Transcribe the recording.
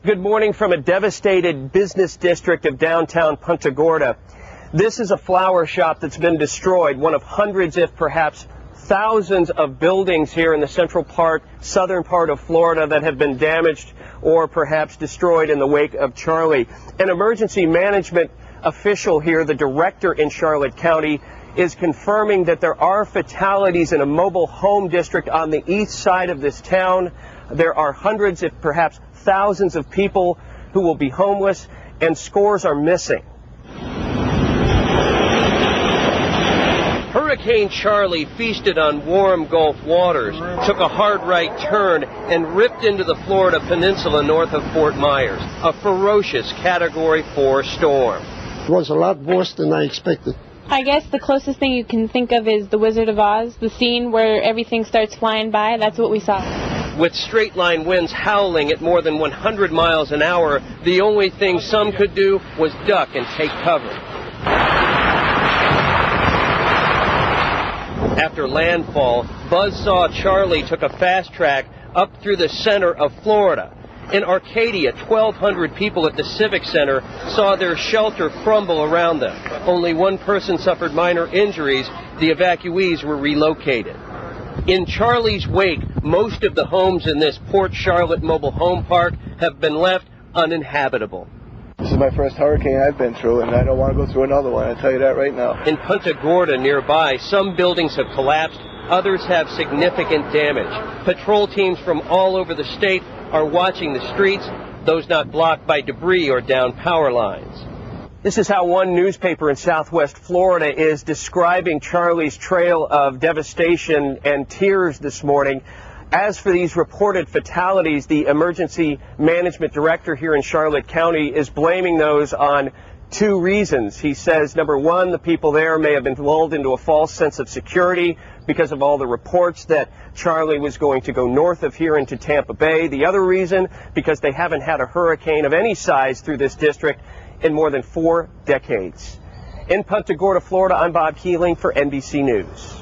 Good morning from a devastated business district of downtown Punta Gorda. This is a flower shop that's been destroyed, one of hundreds, if perhaps thousands of buildings here in the southern part of Florida that have been damaged or perhaps destroyed in the wake of Charley. An emergency management official here, the director in Charlotte County, is confirming that there are fatalities in a mobile home district on the east side of this town. There are hundreds, if perhaps thousands of people who will be homeless, and scores are missing. Hurricane Charley feasted on warm Gulf waters, took a hard right turn, and ripped into the Florida peninsula north of Fort Myers. A ferocious Category 4 storm. It was a lot worse than I expected. I guess the closest thing you can think of is The Wizard of Oz, the scene where everything starts flying by. That's what we saw. With straight-line winds howling at more than 100 miles an hour, the only thing some could do was duck and take cover. After landfall, Buzzsaw Charley took a fast track up through the center of Florida. In Arcadia, 1,200 people at the Civic Center saw their shelter crumble around them. Only one person suffered minor injuries. The evacuees were relocated. In Charley's wake, most of the homes in this Port Charlotte mobile home park have been left uninhabitable. This is my first hurricane I've been through, and I don't want to go through another one, I'll tell you that right now. In Punta Gorda nearby, some buildings have collapsed, others have significant damage. Patrol teams from all over the state are watching the streets, those not blocked by debris or down power lines. This is how one newspaper in Southwest Florida is describing Charley's trail of devastation and tears this morning. As for these reported fatalities, the emergency management director here in Charlotte County is blaming those on two reasons. He says, number one, the people there may have been lulled into a false sense of security because of all the reports that Charley was going to go north of here into Tampa Bay. The other reason, because they haven't had a hurricane of any size through this district in more than 4 decades. In Punta Gorda, Florida, I'm Bob Keeling for NBC News.